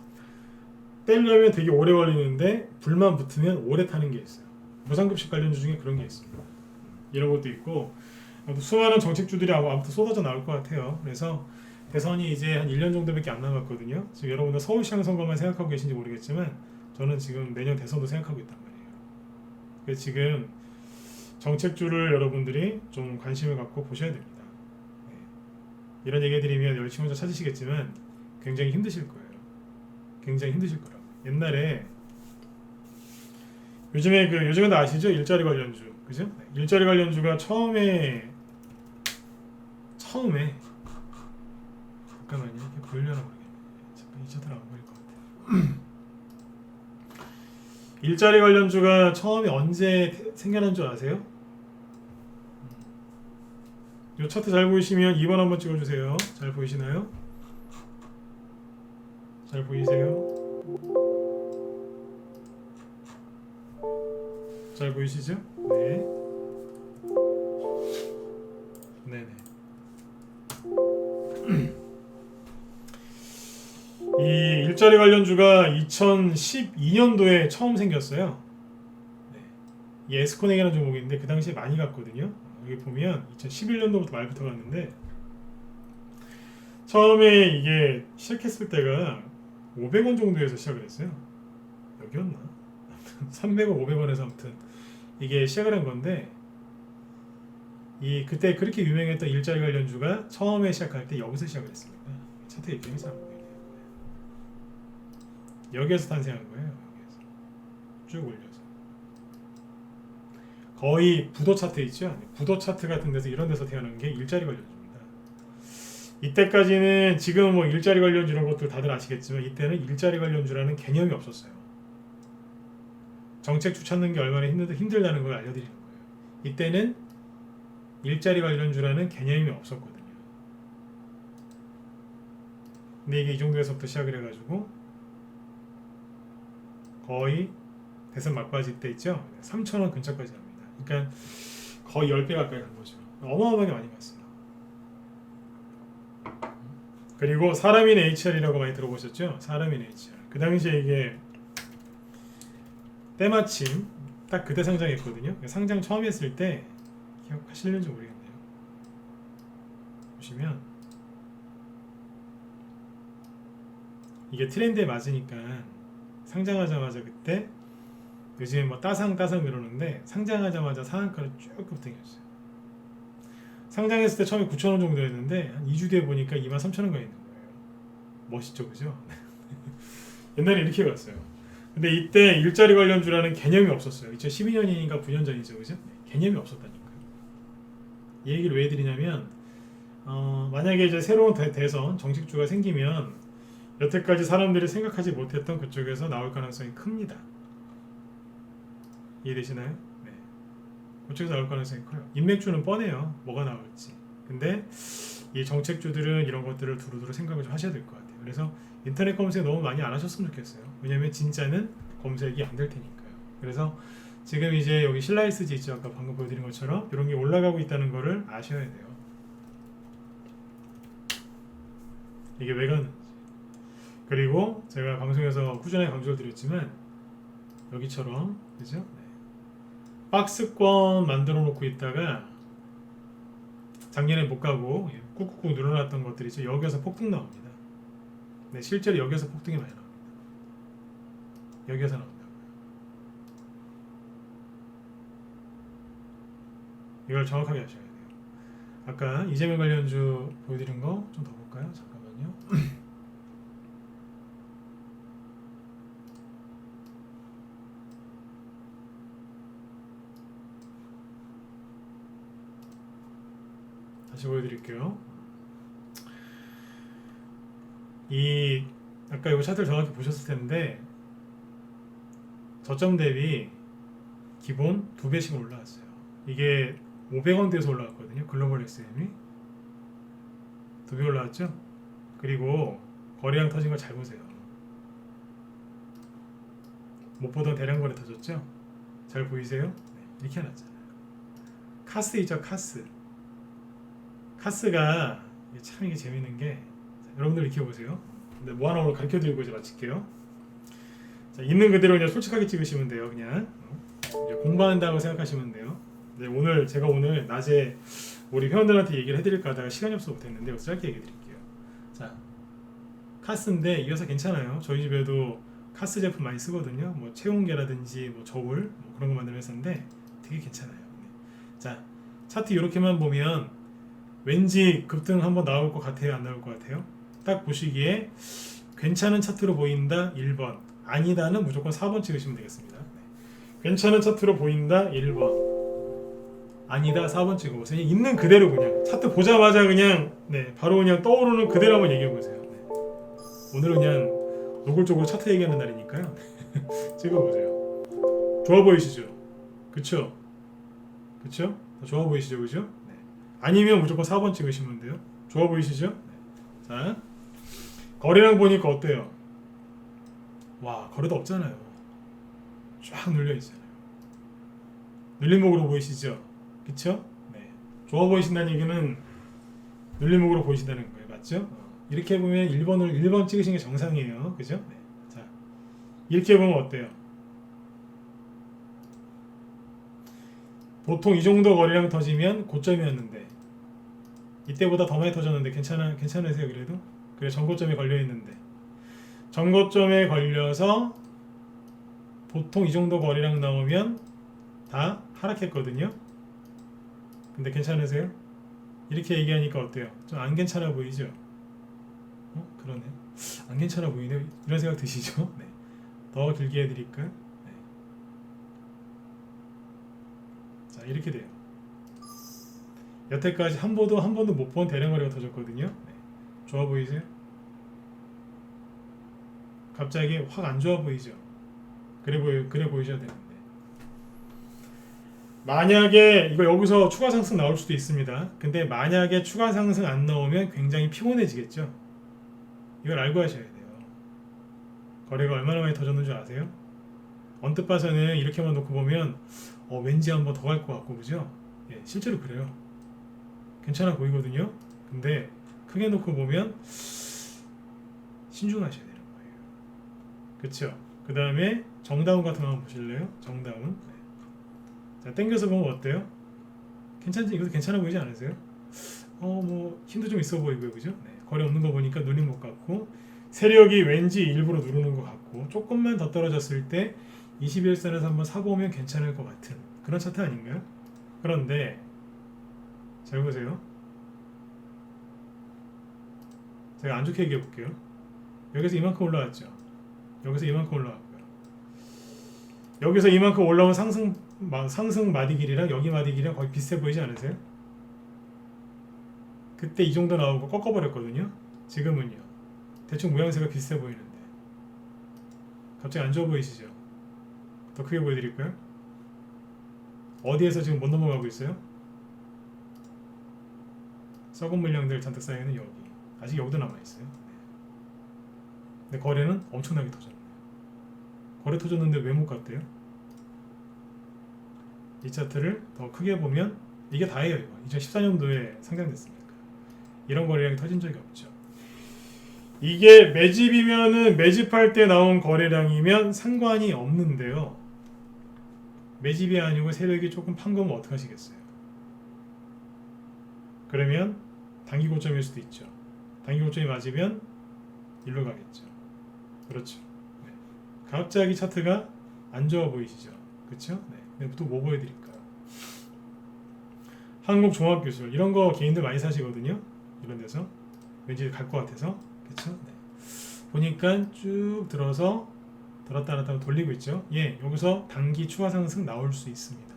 A: 떼려면 되게 오래 걸리는데 불만 붙으면 오래 타는 게 있어요. 무상급식 관련주 중에 그런 게 있습니다. 이런 것도 있고 수많은 정책주들이 아무튼 쏟아져 나올 것 같아요. 그래서 대선이 이제 한 1년 정도밖에 안 남았거든요. 지금 여러분들 서울시장 선거만 생각하고 계신지 모르겠지만 저는 지금 내년 대선도 생각하고 있단 말이에요. 그래서 지금 정책주를 여러분들이 좀 관심을 갖고 보셔야 됩니다. 네. 이런 얘기 드리면 열심히 혼자 찾으시겠지만 굉장히 힘드실 거예요. 굉장히 힘드실 거라고. 옛날에 요즘에 다 아시죠? 일자리 관련주, 그죠? 네. 일자리 관련주가 처음에 잠깐만요. 이렇게 보이려나 모르겠네. 잠깐 이 차들 안 보일 것 같아요. 일자리 관련주가 처음에 언제 생겨난 줄 아세요? 이 차트 잘 보이시면 2번 한번 찍어주세요. 잘 보이시나요? 잘 보이세요? 잘 보이시죠? 네. 네네. 이 일자리 관련주가 2012년도에 처음 생겼어요. 네. 이 에스코넥이라는 종목인데 그 당시에 많이 갔거든요. 여기 보면 2011년도부터 말부터 갔는데 처음에 이게 시작했을 때가 500원 정도에서 시작을 했어요. 여기였나? 300원, 500원에서 아무튼 이게 시작을 한 건데 그때 그렇게 유명했던 일자리 관련주가 처음에 시작할 때 여기서 시작을 했습니다. 차트에 기억이 잘 안 보이네요. 여기에서 탄생한 거예요. 여기에서 쭉 올려서 거의 부도 차트 있죠? 부도 차트 같은 데서 이런 데서 태어난 게 일자리 관련주입니다. 이때까지는 지금 뭐 일자리 관련주 이런 것들 다들 아시겠지만 이때는 일자리 관련주라는 개념이 없었어요. 정책주 찾는 게 얼마나 힘들다는 걸 알려드리는 거예요. 이때는 일자리 관련주라는 개념이 없었거든요. 근데 이게 이 정도에서부터 시작을 해가지고 거의 대선 막바지 때 있죠? 3,000원 근처까지 갑니다. 그러니까 거의 10배 가까이 간 거죠. 어마어마하게 많이 갔어요. 그리고 사람인 HR이라고 많이 들어보셨죠? 사람인 HR. 그 당시에 이게 때마침 딱 그때 상장했거든요. 상장 처음 했을 때 기억하실는지 모르겠네요. 보시면 이게 트렌드에 맞으니까 상장하자마자 그때 요즘에 뭐 따상 이러는데 상장하자마자 상한가를 쭉 급등했어요. 상장했을 때 처음에 9,000원 정도였는데 한 2주 뒤에 보니까 23,000원가 있는 거예요. 멋있죠, 그죠? 옛날에 이렇게 갔어요. 근데 이때 일자리 관련주라는 개념이 없었어요. 2012년이니까 9년 전이죠, 그죠? 개념이 없었다니까요. 이 얘기를 왜 해드리냐면 만약에 이제 새로운 대선 정책주가 생기면 여태까지 사람들이 생각하지 못했던 그쪽에서 나올 가능성이 큽니다. 이해되시나요? 네. 그쪽에서 나올 가능성이 커요. 인맥주는 뻔해요. 뭐가 나올지. 근데 이 정책주들은 이런 것들을 두루두루 생각을 좀 하셔야 될 것 같아요. 그래서 인터넷 검색 너무 많이 안 하셨으면 좋겠어요. 왜냐면 진짜는 검색이 안 될 테니까요. 그래서 지금 이제 여기 실라이스지 있죠. 아까 방금 보여드린 것처럼 이런 게 올라가고 있다는 거를 아셔야 돼요. 이게 왜 가는지. 그리고 제가 방송에서 꾸준히 강조를 드렸지만 여기처럼 그죠? 네. 박스권 만들어 놓고 있다가 작년에 못 가고 꾹꾹꾹 늘어났던 것들이죠. 여기에서 폭등 나옵니다. 네, 실제로 여기에서 폭등이 많이 나옵니다. 여기에서 나온다고요. 이걸 정확하게 하셔야 돼요. 아까 이재명 관련주 보여드린 거 좀 더 볼까요? 잠깐만요. 다시 보여드릴게요. 아까 이거 차트를 정확히 보셨을 텐데 저점 대비 기본 2배씩 올라왔어요. 이게 500원대에서 올라왔거든요. 글로벌 XM이 2배 올라왔죠. 그리고 거래량 터진 거 잘 보세요. 못 보던 대량 거래 터졌죠. 잘 보이세요? 네, 이렇게 해놨잖아요. 카스 있죠, 카스. 카스가 참 이게 재밌는 게, 자, 여러분들 이렇게 보세요. 근데 뭐 하나 오늘 가르쳐 드리고 이제 마칠게요. 자, 있는 그대로 그냥 솔직하게 찍으시면 돼요. 그냥 이제 공부한다고 생각하시면 돼요. 네, 제가 오늘 낮에 우리 회원들한테 얘기를 해드릴까 하다가 시간이 없어서 못했는데 여기서 짧게 얘기 드릴게요. 자, 카스인데 이 회사 괜찮아요. 저희 집에도 카스 제품 많이 쓰거든요. 뭐 체온계라든지 뭐 저울 뭐 그런 거 만드는 회사인데 되게 괜찮아요. 네. 자, 차트 이렇게만 보면 왠지 급등 한번 나올 것 같아요? 안 나올 것 같아요? 딱 보시기에 괜찮은 차트로 보인다 1번, 아니다는 무조건 4번 찍으시면 되겠습니다. 네. 괜찮은 차트로 보인다 1번, 아니다 4번 찍어보세요. 있는 그대로 그냥 차트 보자마자 그냥 네, 바로 그냥 떠오르는 그대로 한번 얘기해보세요. 네. 오늘은 그냥 노골적으로 차트 얘기하는 날이니까요. 찍어보세요. 좋아 보이시죠? 그쵸? 그쵸? 좋아 보이시죠? 그죠? 네. 아니면 무조건 4번 찍으시면 돼요. 좋아 보이시죠? 네. 자, 거래량 보니까 어때요? 와, 거래도 없잖아요. 쫙 눌려있잖아요. 눌림목으로 보이시죠? 그쵸? 네. 좋아 보이신다는 얘기는 눌림목으로 보이신다는 거예요. 맞죠? 이렇게 보면 1번 찍으시는 게 정상이에요. 그죠? 네. 자, 이렇게 보면 어때요? 보통 이 정도 거래량 터지면 고점이었는데 이때보다 더 많이 터졌는데 괜찮으세요? 그래도? 그래, 전고점에 걸려있는데 전고점에 걸려서 보통 이 정도 거래량 나오면 다 하락했거든요. 근데 괜찮으세요? 이렇게 얘기하니까 어때요? 좀 안 괜찮아 보이죠? 그러네. 안 괜찮아 보이네. 이런 생각 드시죠? 네. 더 길게 해드릴까요? 네. 자, 이렇게 돼요. 여태까지 한 번도 못 본 대량 거래가 터졌거든요. 네. 좋아 보이세요? 갑자기 확 안 좋아 보이죠? 그래 보이셔야 되는데. 만약에 이거 여기서 추가 상승 나올 수도 있습니다. 근데 만약에 추가 상승 안 나오면 굉장히 피곤해지겠죠. 이걸 알고 하셔야 돼요. 거래가 얼마나 많이 터졌는 줄 아세요? 언뜻 봐서는 이렇게만 놓고 보면 왠지 한번 더 갈 것 같고, 그죠? 예, 실제로 그래요. 괜찮아 보이거든요. 근데 크게 놓고 보면 신중하셔야 되는 거예요. 그쵸? 그 다음에 정다운 같은 거 한번 보실래요? 정다운. 네. 자, 땡겨서 보면 어때요? 이것도 괜찮아 보이지 않으세요? 뭐 힘도 좀 있어 보이고요, 그죠? 네. 거래 없는 거 보니까 누린 것 같고, 세력이 왠지 일부러 누르는 것 같고, 조금만 더 떨어졌을 때 21선에서 한번 사보면 괜찮을 것 같은 그런 차트 아닌가요? 그런데 잘 보세요. 제가 안 좋게 얘기해 볼게요. 여기서 이만큼 올라왔죠. 여기서 이만큼 올라왔고요. 여기서 이만큼 올라온 상승 마디길이랑 여기 마디길이랑 거의 비슷해 보이지 않으세요? 그때 이 정도 나오고 꺾어버렸거든요. 지금은요. 대충 모양새가 비슷해 보이는데 갑자기 안 좋아 보이시죠? 더 크게 보여드릴까요? 어디에서 지금 못 넘어가고 있어요? 썩은 물량들 잔뜩 쌓여있는 여기. 아직 여기도 남아있어요. 근데 거래는 엄청나게 터졌네요. 거래 터졌는데 왜 못 갔대요? 이 차트를 더 크게 보면 이게 다예요. 이거 2014년도에 상장됐습니다. 이런 거래량이 터진 적이 없죠. 이게 매집이면은 매집할 때 나온 거래량이면 상관이 없는데요. 매집이 아니고 세력이 조금 판 거면 어떡하시겠어요? 그러면 단기 고점일 수도 있죠. 단기 고점이 맞으면 일로 가겠죠. 그렇죠. 네. 갑자기 차트가 안 좋아 보이시죠? 그렇죠? 네. 또 뭐 보여드릴까요? 한국종합기술 이런 거 개인들 많이 사시거든요. 이런 데서 왠지 갈 것 같아서. 그렇죠? 네. 보니까 쭉 들어서 들었다 놨다 돌리고 있죠. 예, 여기서 단기 추가 상승 나올 수 있습니다.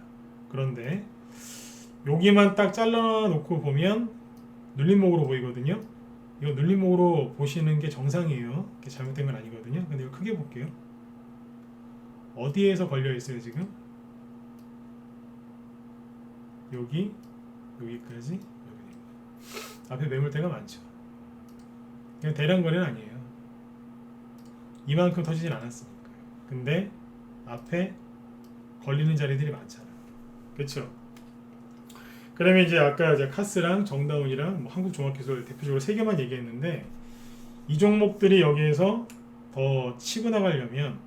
A: 그런데 여기만 딱 잘라 놓고 보면 눌림목으로 보이거든요. 이거 눌림목으로 보시는 게 정상이에요. 이게 잘못된 건 아니거든요. 근데 이거 크게 볼게요. 어디에서 걸려 있어요 지금? 여기까지 여기. 앞에 매물대가 많죠. 그냥 대량 거래는 아니에요. 이만큼 터지진 않았으니까요. 근데 앞에 걸리는 자리들이 많잖아요. 그렇죠? 그러면 이제 아까 이제 카스랑 정다운이랑 뭐 한국종합기술 대표적으로 세 개만 얘기했는데 이 종목들이 여기에서 더 치고 나가려면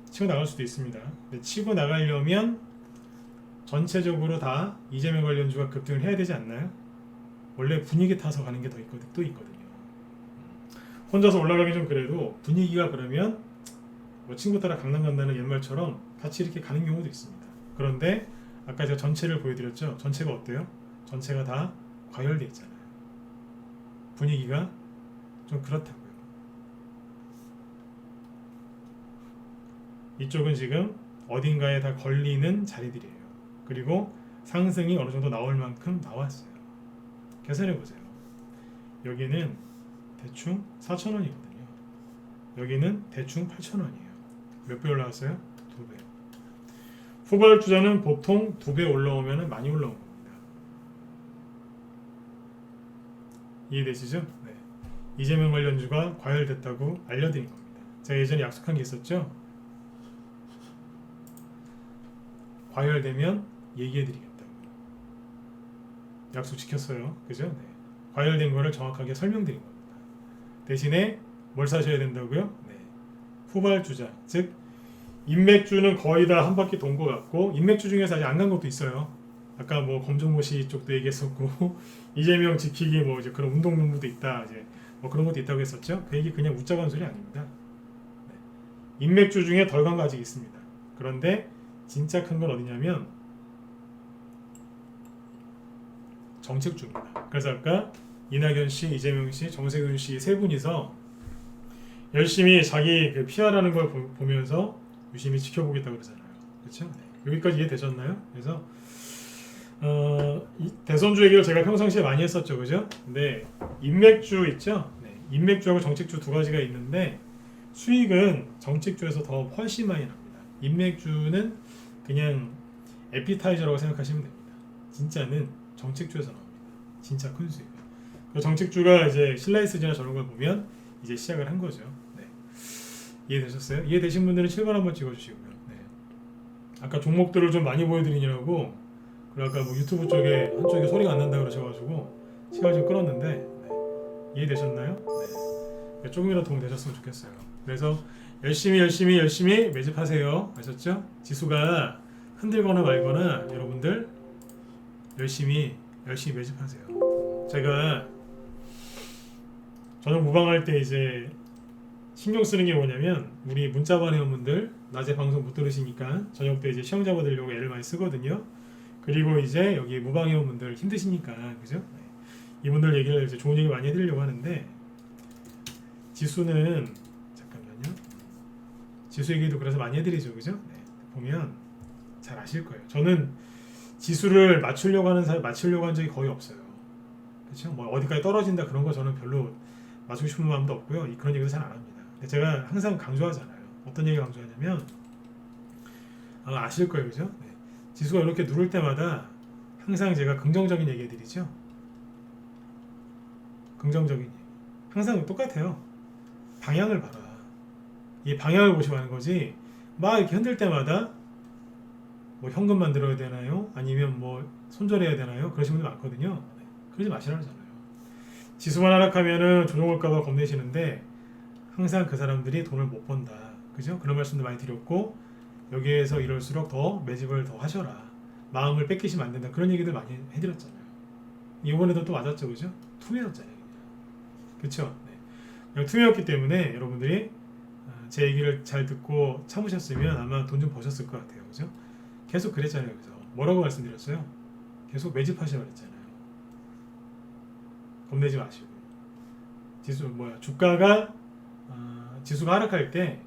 A: 치고 나갈 수도 있습니다. 근데 치고 나가려면 전체적으로 다 이재명 관련주가 급등을 해야 되지 않나요? 원래 분위기 타서 가는 게 더 있거든요. 혼자서 올라가기 좀 그래도 분위기가 그러면 뭐 친구 따라 강남 간다는 옛말처럼 같이 이렇게 가는 경우도 있습니다. 그런데 아까 제가 전체를 보여드렸죠. 전체가 어때요? 전체가 다 과열돼 있잖아요. 분위기가 좀 그렇다고요. 이쪽은 지금 어딘가에 다 걸리는 자리들이에요. 그리고 상승이 어느 정도 나올 만큼 나왔어요. 계산해 보세요. 여기는 대충 4,000원이거든요. 여기는 대충 8,000원이에요. 몇 배 올라왔어요? 2배. 후발 투자는 보통 2배 올라오면 많이 올라온 겁니다. 이해되시죠? 네. 이재명 관련주가 과열됐다고 알려드린 겁니다. 제가 예전에 약속한 게 있었죠? 과열되면 얘기해드리겠다고. 약속 지켰어요. 그죠? 네. 과열된 거를 정확하게 설명드린 겁니다. 대신에 뭘 사셔야 된다고요? 네. 후발주자, 즉 인맥주는 거의 다 한 바퀴 돈 것 같고 인맥주 중에서 아직 안 간 것도 있어요. 아까 뭐 검정고시 쪽도 얘기했었고 이재명 지키기 뭐 이제 그런 운동농구도 있다 이제 뭐 그런 것도 있다고 했었죠. 그 얘기 그냥 웃자고 소리 아닙니다. 네. 인맥주 중에 덜 간 거 아직 있습니다. 그런데 진짜 큰 건 어디냐면 정책주입니다. 그래서 아까 이낙연 씨, 이재명 씨, 정세균 씨 세 분이서 열심히 자기 그 PR하는 걸 보면서 유심히 지켜보겠다고 그러잖아요. 그렇죠? 네. 여기까지 이해되셨나요? 그래서 이 대선주 얘기를 제가 평상시에 많이 했었죠, 그죠? 근데 인맥주 있죠? 네. 인맥주하고 정책주 두 가지가 있는데 수익은 정책주에서 더 훨씬 많이 납니다. 인맥주는 그냥 에피타이저라고 생각하시면 됩니다. 진짜는 정책주에서 나옵니다. 진짜 큰 수익. 그 정책주가 이제 슬라이스지나 저런 걸 보면 이제 시작을 한 거죠. 네. 이해되셨어요? 이해되신 분들은 7번 한번 찍어주시고요. 네. 아까 종목들을 좀 많이 보여드리느라고 그리고 아까 뭐 유튜브 쪽에 한쪽에 소리가 안 난다 그러셔가지고 시간을 좀 끌었는데 네. 이해되셨나요? 네. 조금이라도 도움 되셨으면 좋겠어요. 그래서 열심히 매집하세요. 아셨죠? 지수가 흔들거나 말거나 여러분들 열심히 매집하세요. 제가 저녁 무방할 때 이제 신경 쓰는 게 뭐냐면 우리 문자반 회원분들 낮에 방송 못 들으시니까 저녁 때 이제 시험 잡아드리려고 애를 많이 쓰거든요. 그리고 이제 여기 무방 회원분들 힘드시니까 그죠? 네. 이분들 얘기를 이제 좋은 얘기 많이 해드리려고 하는데 지수는 잠깐만요. 지수 얘기도 그래서 많이 해드리죠, 그죠? 네. 보면 잘 아실 거예요. 저는 지수를 맞추려고 한 적이 거의 없어요. 그렇죠? 뭐 어디까지 떨어진다 그런 거 저는 별로 맞추고 싶은 마음도 없고요. 그런 얘기도 잘 안 합니다. 근데 제가 항상 강조하잖아요. 어떤 얘기 강조하냐면 아실 거예요, 그죠? 네. 지수가 이렇게 누를 때마다 항상 제가 긍정적인 얘기 해드리죠. 긍정적인 얘기. 항상 똑같아요. 방향을 봐라. 이 방향을 보시고 하는 거지. 막 이렇게 흔들 때마다 뭐 현금 만들어야 되나요? 아니면 뭐 손절해야 되나요? 그러시는 분들 많거든요. 네. 그러지 마시라잖아요. 지수만 하락하면은 조정올까봐 겁내시는데 항상 그 사람들이 돈을 못 번다. 그죠? 그런 말씀도 많이 드렸고 여기에서 이럴수록 더 매집을 더 하셔라. 마음을 뺏기시면 안 된다. 그런 얘기들 많이 해드렸잖아요. 이번에도 또 맞았죠, 그죠? 투매였잖아요. 그렇죠? 네. 그냥 투매였기 때문에 여러분들이 제 얘기를 잘 듣고 참으셨으면 아마 돈 좀 버셨을 것 같아요, 그죠? 계속 그랬잖아요, 그죠? 뭐라고 말씀드렸어요? 계속 매집하시라고 그랬잖아요. 겁내지 마시고 지수가 하락할 때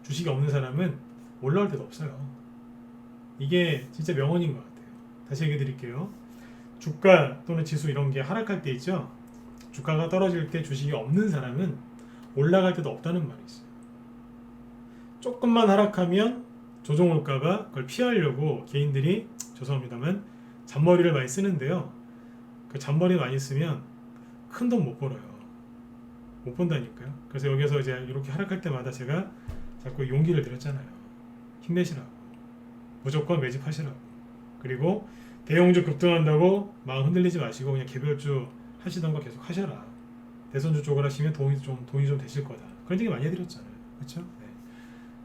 A: 주식이 없는 사람은 올라올 때도 없어요. 이게 진짜 명언인 것 같아요. 다시 얘기해 드릴게요. 주가 또는 지수 이런 게 하락할 때 있죠. 주가가 떨어질 때 주식이 없는 사람은 올라갈 때도 없다는 말이 있어요. 조금만 하락하면 조정 올까봐 그걸 피하려고 개인들이 죄송합니다만 잔머리를 많이 쓰는데요. 그 잔머리 많이 쓰면 큰 돈 못 벌어요. 못 번다니까요. 그래서 여기서 이제 이렇게 하락할 때마다 제가 자꾸 용기를 드렸잖아요. 힘내시라고. 무조건 매집하시라고. 그리고 대형주 급등한다고 마음 흔들리지 마시고 그냥 개별주 하시던 거 계속 하셔라. 대선주 쪽을 하시면 돈이 좀 되실 거다. 그런 얘기 많이 해드렸잖아요. 그렇죠? 네.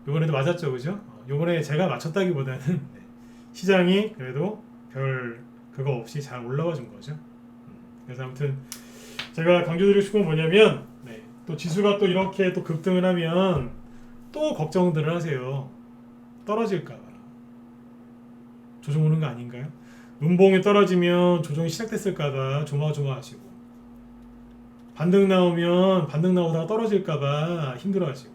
A: 이번에도 맞았죠, 그죠? 이번에 제가 맞췄다기보다는 네. 시장이 그래도 별 그거 없이 잘 올라와 준 거죠. 그래서 아무튼 제가 강조드리고 싶은 건 뭐냐면 네. 또 지수가 또 이렇게 또 급등을 하면 또 걱정들을 하세요. 떨어질까봐 조정 오는 거 아닌가요? 눈봉이 떨어지면 조정이 시작됐을까봐 조마조마하시고 반등 나오다가 떨어질까봐 힘들어하시고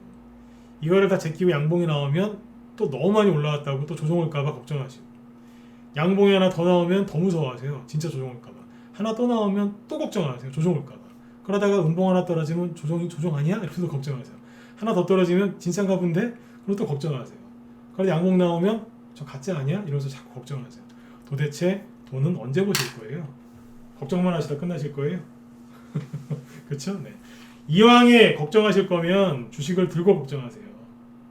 A: 이거를 다 제끼고 양봉이 나오면 또 너무 많이 올라왔다고 또 조정 올까봐 걱정하시고 양봉이 하나 더 나오면 더 무서워하세요. 진짜 조정 올까봐 하나 또 나오면 또 걱정하세요. 조정 올까봐 그러다가 음봉 하나 떨어지면 조정 아니야? 이러면서 걱정하세요. 하나 더 떨어지면 진짠가 본데? 그럼 또 걱정하세요. 그러다 양봉 나오면 저 가짜 아니야? 이러면서 자꾸 걱정하세요. 도대체 돈은 언제 보실 거예요? 걱정만 하시다 끝나실 거예요? 그렇죠? 네. 이왕에 걱정하실 거면 주식을 들고 걱정하세요.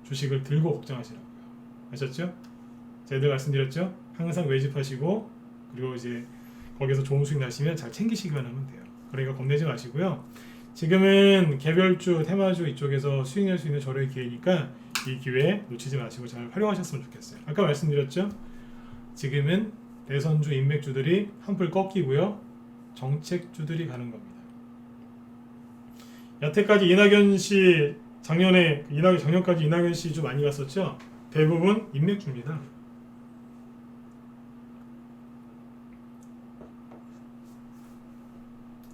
A: 주식을 들고 걱정하시라고요. 아셨죠? 제가 늘 말씀드렸죠? 항상 외집하시고 그리고 이제 거기서 좋은 수익 나시면 잘 챙기시기만 하면 돼요. 그러니까 겁내지 마시고요. 지금은 개별주, 테마주 이쪽에서 수익 낼 수 있는 저렴의 기회니까 이 기회 놓치지 마시고 잘 활용하셨으면 좋겠어요. 아까 말씀드렸죠? 지금은 대선주, 인맥주들이 한풀 꺾이고요. 정책주들이 가는 겁니다. 여태까지 이낙연 씨 작년까지 이낙연 씨 좀 많이 갔었죠. 대부분 인맥주입니다.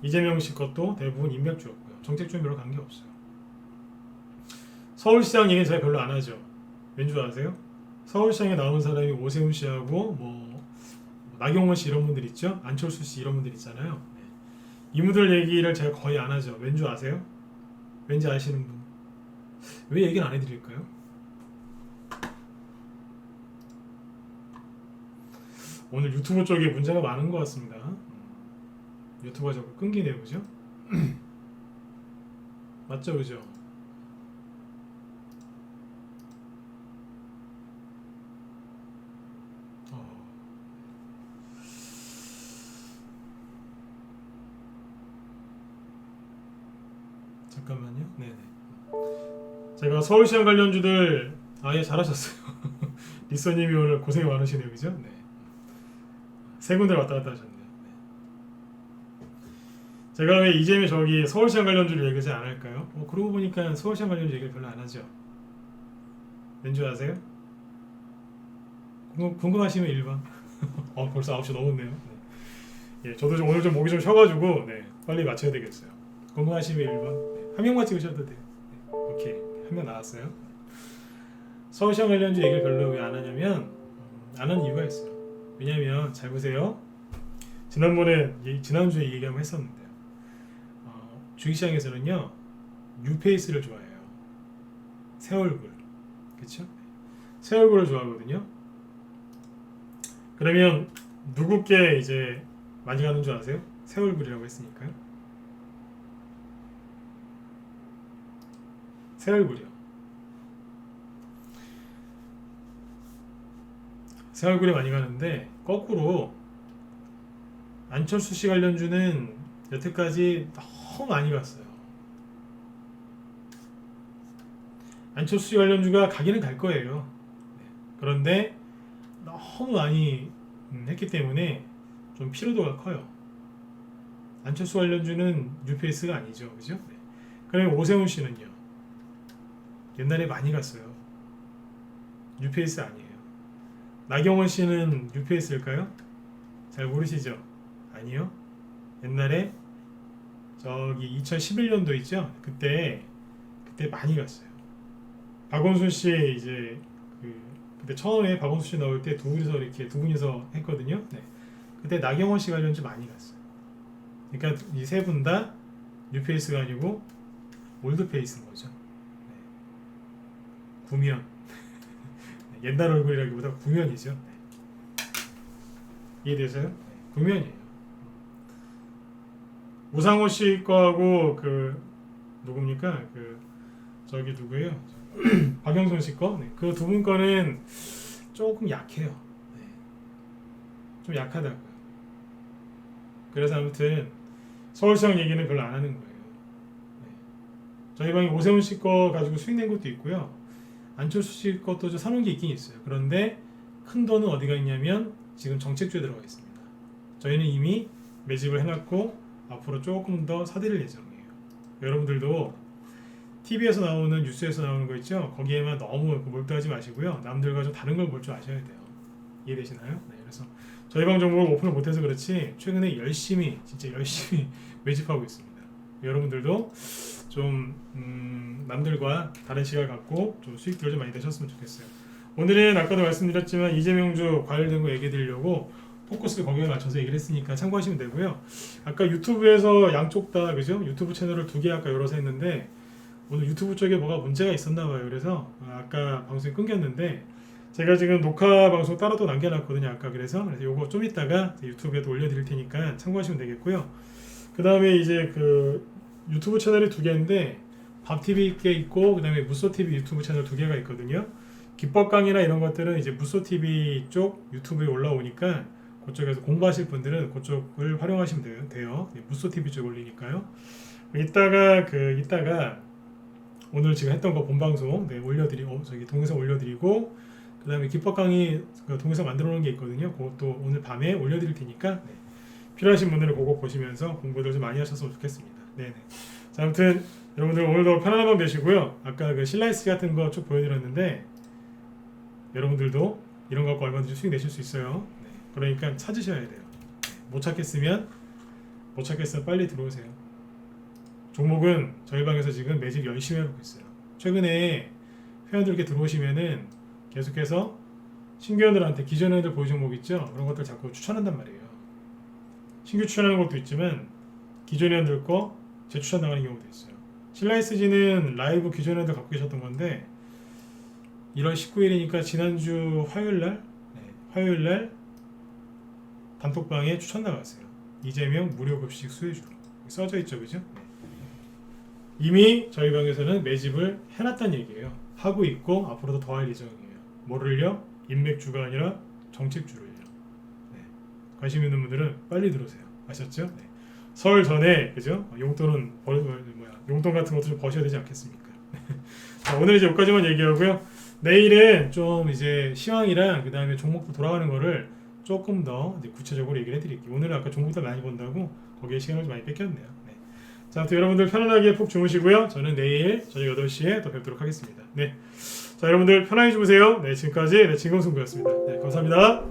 A: 이재명 씨 것도 대부분 인맥주였고요. 정책주는 별로 관계 없어요. 서울시장 얘기는 제가 별로 안 하죠. 왠지 아세요? 서울시장에 나오는 사람이 오세훈 씨하고 뭐 나경원 씨 이런 분들 있죠. 안철수 씨 이런 분들 있잖아요. 네. 이분들 얘기를 제가 거의 안 하죠. 왠지 아세요? 왠지 아시는 분? 왜 얘기는 안 해드릴까요? 오늘 유튜브 쪽에 문제가 많은 것 같습니다. 유튜브가 자꾸 끊기네요, 그죠? 맞죠, 그죠? 잠깐만요. 네네. 제가 서울시장 관련주들 아예 잘하셨어요. 리서님이 오늘 고생이 많으시네요, 그죠? 네. 세 군데 왔다 갔다 하셨네요. 네. 제가 왜 이재명 저기 서울시장 관련주를 얘기하지 않을까요? 그러고 보니까 서울시장 관련주 얘기를 별로 안 하죠. 왠지 아세요? 궁금하시면 1번. 벌써 9시 넘었네요. 네. 예, 저도 오늘 좀 목이 좀 쉬어가지고 네, 빨리 맞춰야 되겠어요. 궁금하시면 1번. 네, 한 명만 찍으셔도 돼요. 네, 오케이. 한 명 나왔어요. 서울시장 관련주 얘기를 별로 왜 안 하냐면 안 하는 이유가 있어요. 왜냐면 잘 보세요. 지난주에 얘기 한번 했었는데요. 주식시장에서는요 뉴페이스를 좋아해요. 새 얼굴, 그렇죠? 새 얼굴을 좋아하거든요. 그러면 누구께 이제 많이 가는 줄 아세요? 새 얼굴이라고 했으니까요. 새 얼굴이요. 새 얼굴에 많이 가는데 거꾸로 안철수 씨 관련주는 여태까지 너무 많이 갔어요. 안철수 씨 관련주가 가기는 갈 거예요. 그런데 너무 많이 했기 때문에 좀 피로도가 커요. 안철수 관련주는 뉴페이스가 아니죠, 그죠? 네. 그러면 오세훈 씨는요. 옛날에 많이 갔어요. 뉴페이스 아니에요. 나경원 씨는 뉴페이스일까요? 잘 모르시죠? 아니요. 옛날에 저기 2011년도 있죠? 그때 많이 갔어요. 박원순 씨 이제 그때 처음에 박원순 씨 나올 때 두 분이서 했거든요. 네. 그때 나경원 씨 관련주 많이 갔어요. 그러니까 이 세 분 다 뉴페이스가 아니고 올드페이스인 거죠. 네. 구면. 옛날 얼굴이라기보다 구면이죠. 네. 이해되세요? 네. 구면이에요. 우상호 씨 거하고 누굽니까? 저기 누구예요? 박영선 씨 거? 네. 그 두 분 거는 조금 약해요. 네. 좀 약하다고요. 그래서 아무튼 서울시장 얘기는 별로 안 하는 거예요. 네. 저희 방에 오세훈 씨 거 가지고 수익 낸 것도 있고요. 안철수 씨 것도 좀 사놓은 게 있긴 있어요. 그런데 큰 돈은 어디가 있냐면 지금 정책주에 들어가 있습니다. 저희는 이미 매집을 해놨고 앞으로 조금 더 사드릴 예정이에요. 여러분들도 TV에서 나오는 뉴스에서 나오는 거 있죠? 거기에만 너무 몰두하지 마시고요. 남들과 좀 다른 걸 볼 줄 아셔야 돼요. 이해되시나요? 네, 그래서 저희 방 종목을 오픈을 못해서 그렇지 최근에 열심히 진짜 열심히 매집하고 있습니다. 여러분들도 좀 남들과 다른 시각을 갖고 좀 수익들을 좀 많이 내셨으면 좋겠어요. 오늘은 아까도 말씀드렸지만 이재명주 관련된 거 얘기해 드리려고 포커스를 거기에 맞춰서 얘기를 했으니까 참고하시면 되고요. 아까 유튜브에서 양쪽 다 그죠? 유튜브 채널을 2개 아까 열어서 했는데 오늘 유튜브 쪽에 뭐가 문제가 있었나 봐요. 그래서 아까 방송이 끊겼는데 제가 지금 녹화 방송 따로 또 남겨놨거든요. 아까 그래서 요거 좀 이따가 유튜브에도 올려드릴 테니까 참고하시면 되겠고요. 그 다음에 이제 그 유튜브 채널이 2개인데 밥TV 게 있고 그 다음에 무쏘TV 유튜브 채널 2개가 있거든요. 기법 강의나 이런 것들은 이제 무쏘TV 쪽 유튜브에 올라오니까 그쪽에서 공부하실 분들은 그쪽을 활용하시면 돼요. 무쏘TV 쪽 올리니까요. 이따가 오늘 지금 했던 거 본방송 올려드리고 저기 동영상 올려드리고 그 다음에 기법 강의 그 동영상 만들어 놓은 게 있거든요. 그것도 오늘 밤에 올려드릴 테니까 필요하신 분들은 그거 보시면서 공부를 좀 많이 하셨으면 좋겠습니다. 네네. 자, 아무튼 여러분들 오늘도 편안한 밤 되시고요. 아까 그 실라이스 같은 거 쭉 보여드렸는데 여러분들도 이런 거 갖고 얼마든지 수익 내실 수 있어요. 네. 그러니까 찾으셔야 돼요. 못 찾겠으면 빨리 들어오세요. 종목은 저희 방에서 지금 매집 열심히 해보고 있어요. 최근에 회원들 이렇게 들어오시면은 계속해서 신규 회원들한테 기존 회원들 보유 종목 있죠? 그런 것들 자꾸 추천한단 말이에요. 신규 추천하는 것도 있지만 기존 회원들 거 재추천 당하는 경우도 있어요. 신라이스지는 라이브 기존 회원들 갖고 계셨던 건데 1월 19일이니까 지난주 화요일날 단톡방에 추천 나갔어요. 이재명 무료 급식 수혜주로 써져 있죠, 그죠? 네. 이미 저희 방에서는 매집을 해놨다는 얘기예요. 하고 있고 앞으로도 더 할 예정이에요. 뭐를요? 인맥주가 아니라 정책주를요. 네. 관심 있는 분들은 빨리 들어오세요. 아셨죠? 네. 설 전에 그죠? 용돈 같은 것도 좀 버셔야 되지 않겠습니까? 자, 오늘 이제 여기까지만 얘기하고요. 내일은 좀 이제 시황이랑 그 다음에 종목도 돌아가는 거를 조금 더 이제 구체적으로 얘기를 해드릴게요. 오늘은 아까 종목들 많이 본다고 거기에 시간을 좀 많이 뺏겼네요. 네. 자, 아무튼 여러분들 편안하게 푹 주무시고요. 저는 내일 저녁 8시에 또 뵙도록 하겠습니다. 네. 자, 여러분들 편안히 주무세요. 네, 지금까지 진검승부였습니다. 네, 감사합니다.